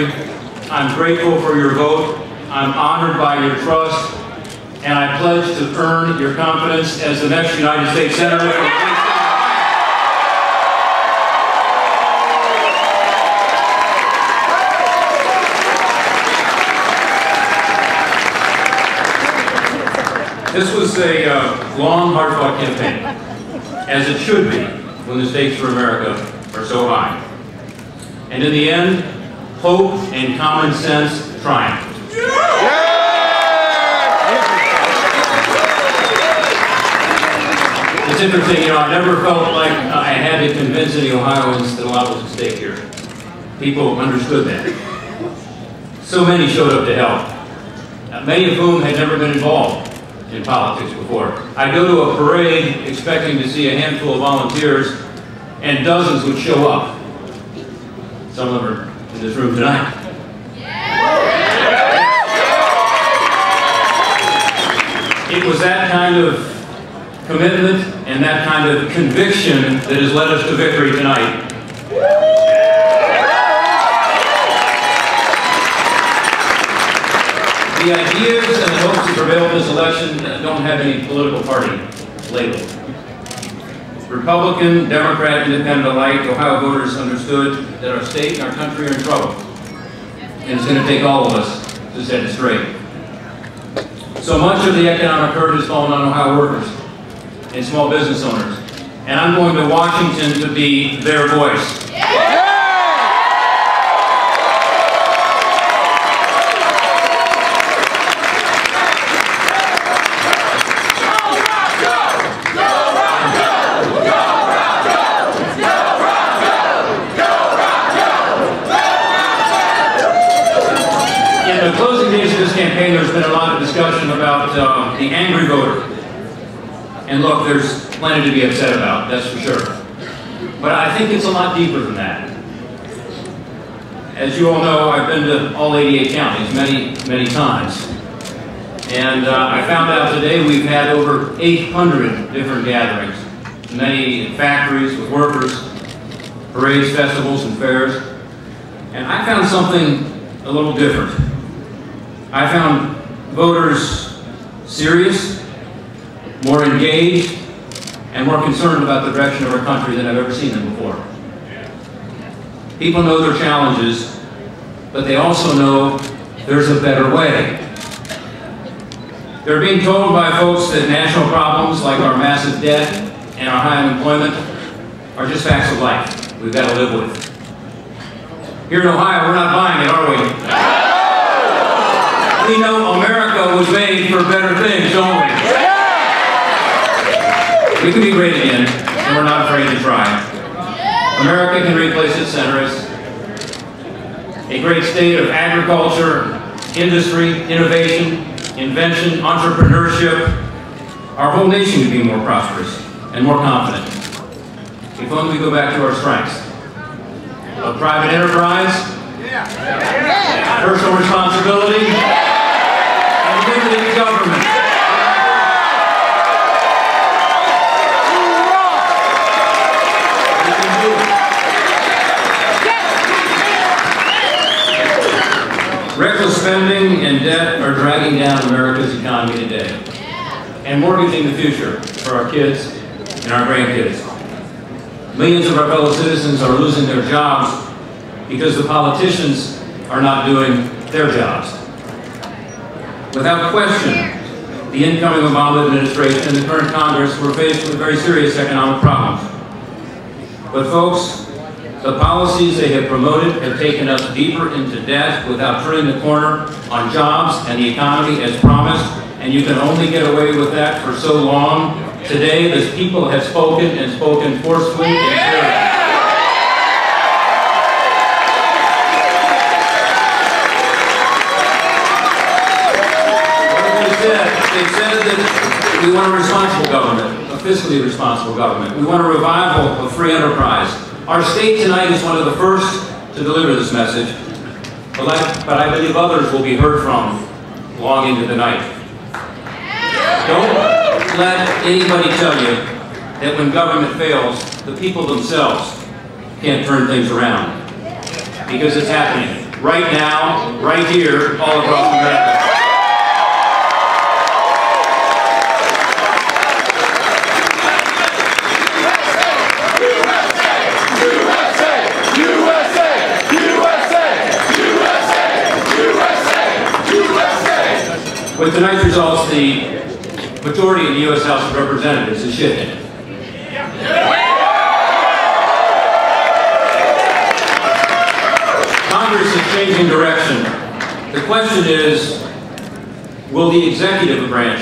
country. I'm grateful for your vote. I'm honored by your trust. And I pledge to earn your confidence as the next United States Senator. This was a long, hard-fought campaign, as it should be when the stakes for America are so high. And in the end, hope and common sense triumphed. It's interesting, you know, I never felt like I had to convince any Ohioans that a lot was at stake here. People understood that. So many showed up to help, many of whom had never been involved in politics before. I go to a parade expecting to see a handful of volunteers, and dozens would show up. Some of them are in this room tonight. It was that kind of commitment and that kind of conviction that has led us to victory tonight. The ideas and the hopes that prevail in this election don't have any political party label. Republican, Democrat, Independent alike, Ohio voters understood that our state and our country are in trouble. And it's going to take all of us to set it straight. So much of the economic hurt has fallen on Ohio workers and small business owners. And I'm going to Washington to be their voice. In the closing days of this campaign, there's been a lot of discussion about the angry voter. And look, there's plenty to be upset about, that's for sure. But I think it's a lot deeper than that. As you all know, I've been to all 88 counties many times. And I found out today we've had over 800 different gatherings. Many factories with workers, parades, festivals, and fairs. And I found something a little different. I found voters serious, more engaged, and more concerned about the direction of our country than I've ever seen them before. People know their challenges, but they also know there's a better way. They're being told by folks that national problems like our massive debt and our high unemployment are just facts of life we've got to live with. Here in Ohio, we're not buying it, are we? We know America was made for better things, don't we? We can be great again, and we're not afraid to try. America can replace its centers. A great state of agriculture, industry, innovation, invention, entrepreneurship. Our whole nation can be more prosperous and more confident if only we go back to our strengths of private enterprise, personal responsibility, and limited government. Reckless spending and debt are dragging down America's economy today and mortgaging the future for our kids and our grandkids. Millions of our fellow citizens are losing their jobs because the politicians are not doing their jobs. Without question, the incoming Obama administration and the current Congress were faced with very serious economic problems. But folks, the policies they have promoted have taken us deeper into debt without turning the corner on jobs and the economy as promised, and you can only get away with that for so long. Today, the people have spoken and spoken forcefully and clearly. What have they said? They said that we want a responsible government, a fiscally responsible government. We want a revival of free enterprise. Our state tonight is one of the first to deliver this message, but I believe others will be heard from long into the night. Don't let anybody tell you that when government fails, the people themselves can't turn things around, because it's happening right now, right here, all across America. With tonight's results, the majority in the U.S. House of Representatives is shifting. Congress is changing direction. The question is, will the executive branch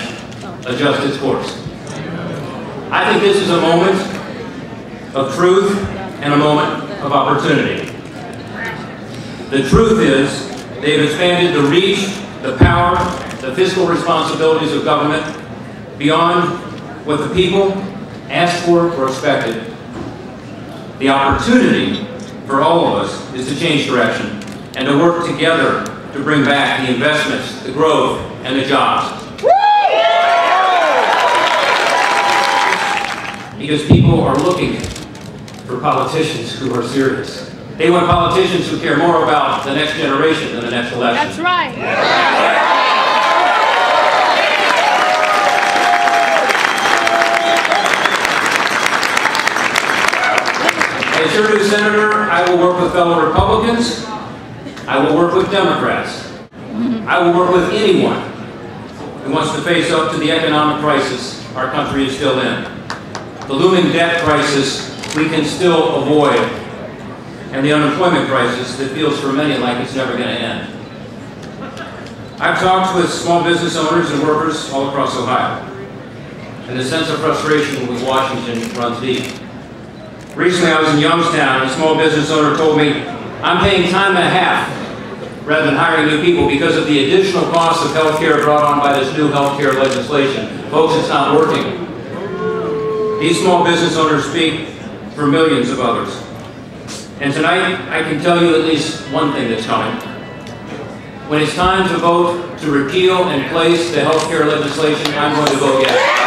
adjust its course? I think this is a moment of truth and a moment of opportunity. The truth is, they've expanded the reach, the power, the fiscal responsibilities of government beyond what the people asked for or expected. The opportunity for all of us is to change direction and to work together to bring back the investments, the growth, and the jobs. Because people are looking for politicians who are serious. They want politicians who care more about the next generation than the next election. That's right. As your new senator, I will work with fellow Republicans. I will work with Democrats. I will work with anyone who wants to face up to the economic crisis our country is still in. The looming debt crisis we can still avoid, and the unemployment crisis that feels for many like it's never going to end. I've talked with small business owners and workers all across Ohio, and the sense of frustration with Washington runs deep. Recently I was in Youngstown, and a small business owner told me, I'm paying time and a half rather than hiring new people because of the additional costs of health care brought on by this new health care legislation. Folks, it's not working. These small business owners speak for millions of others. And tonight, I can tell you at least one thing that's coming. When it's time to vote to repeal and replace the health care legislation, I'm going to vote yes.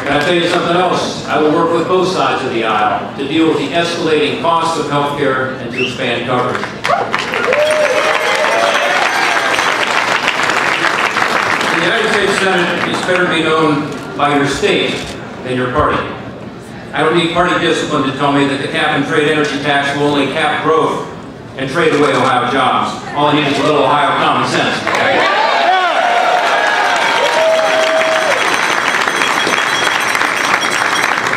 I'll tell you something else. I will work with both sides of the aisle to deal with the escalating costs of health care and to expand coverage. The United States Senate is better to be known by your state than your party. I don't need party discipline to tell me that the cap and trade energy tax will only cap growth and trade away Ohio jobs. All I need is a little Ohio common sense.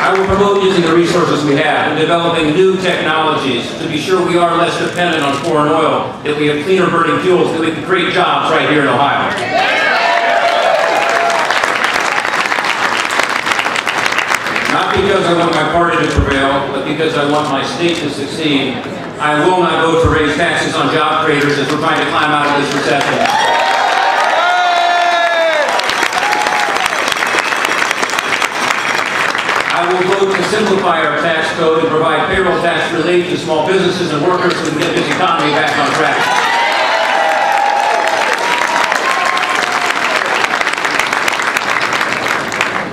I will promote using the resources we have and developing new technologies to be sure we are less dependent on foreign oil, that we have cleaner burning fuels, that we can create jobs right here in Ohio. Not because I want my party to prevail, but because I want my state to succeed. I will not vote to raise taxes on job creators as we're trying to climb out of this recession. I will vote to simplify our tax code and provide payroll tax relief to small businesses and workers so we can get this economy back on track.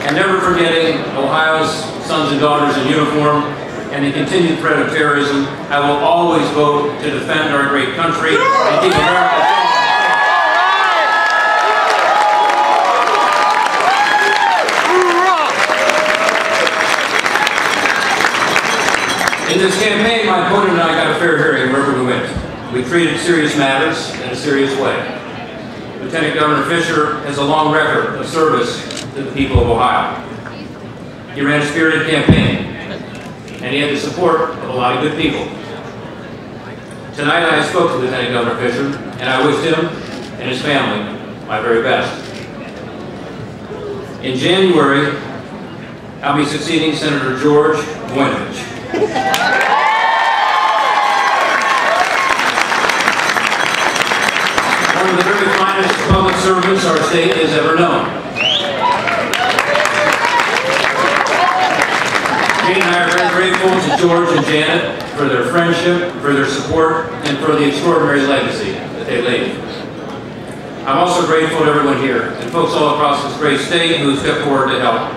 And never forgetting Ohio's sons and daughters in uniform and the continued threat of terrorism, I will always vote to defend our great country and keep America strong. In this campaign, my opponent and I got a fair hearing wherever we went. We treated serious matters in a serious way. Lieutenant Governor Fisher has a long record of service to the people of Ohio. He ran a spirited campaign, and he had the support of a lot of good people. Tonight I spoke to Lieutenant Governor Fisher, and I wished him and his family my very best. In January, I'll be succeeding Senator George Voinovich. One of the very finest public servants our state has ever known. Jane and I are very grateful to George and Janet for their friendship, for their support, and for the extraordinary legacy that they laid. I'm also grateful to everyone here and folks all across this great state who stepped forward to help.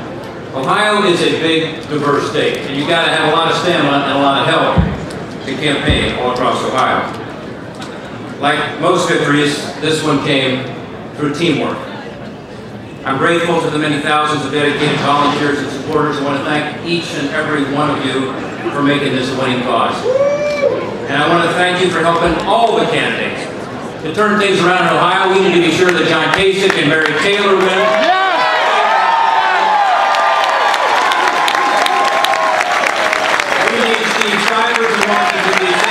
Ohio is a big, diverse state, and you've got to have a lot of stamina and a lot of help to campaign all across Ohio. Like most victories, this one came through teamwork. I'm grateful to the many thousands of dedicated volunteers and supporters. I want to thank each and every one of you for making this a winning cause. And I want to thank you for helping all the candidates. To turn things around in Ohio, we need to be sure that John Kasich and Mary Taylor win. We need Steve Shivers in Washington, D.C.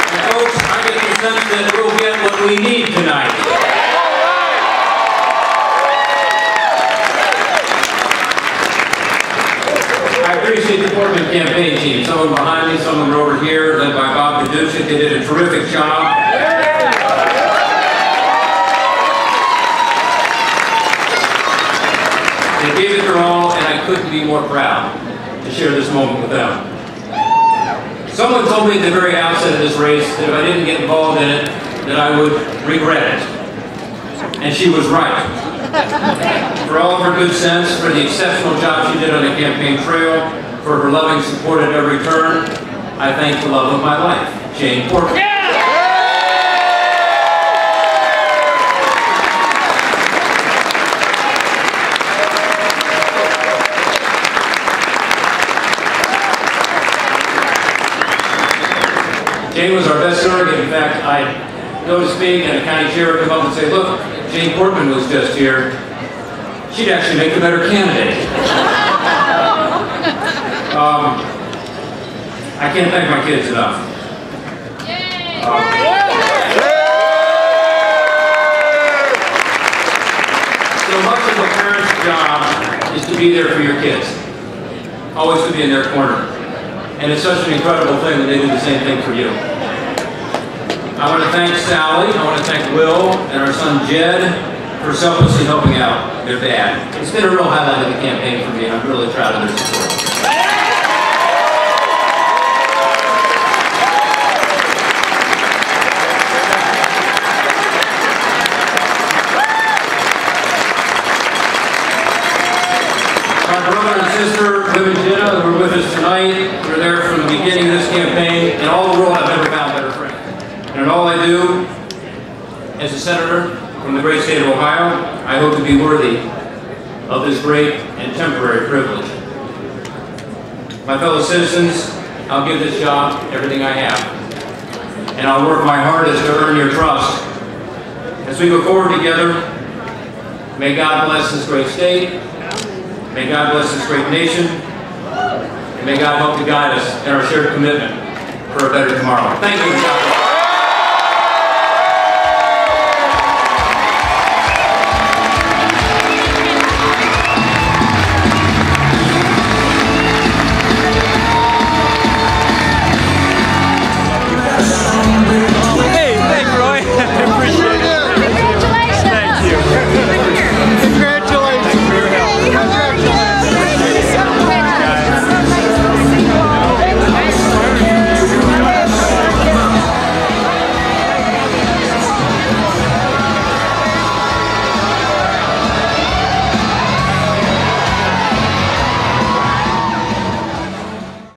And folks, I get the sense that we'll get what we need tonight. I appreciate the Portman campaign team. Some of them behind me, some of them are over here, led by Bob Paducik. They did a terrific job. They gave it their all, and I couldn't be more proud to share this moment with them. Someone told me at the very outset of this race that if I didn't get involved in it, that I would regret it. And she was right. For all of her good sense, for the exceptional job she did on the campaign trail, for her loving support at every turn, I thank the love of my life, Jane Portman. Yeah! Jane was our best surrogate. In fact, I go to speak and a county chair would come up and say, look, Jane Portman was just here. She'd actually make a better candidate. I can't thank my kids enough. So much of a parent's job is to be there for your kids. Always to be in their corner. And it's such an incredible thing that they do the same thing for you. I want to thank Sally, I want to thank Will and our son Jed for selflessly helping out their dad. It's been a real highlight of the campaign for me, and I'm really proud of their support. My brother and sister, Liv and Jenna, who are with us tonight, were there from the beginning of this campaign. In all the world, I've never found better friends. And in all I do, as a senator from the great state of Ohio, I hope to be worthy of this great and temporary privilege. My fellow citizens, I'll give this job everything I have. And I'll work my hardest to earn your trust. As we go forward together, may God bless this great state, may God bless this great nation, and may God help to guide us in our shared commitment for a better tomorrow. Thank you, God.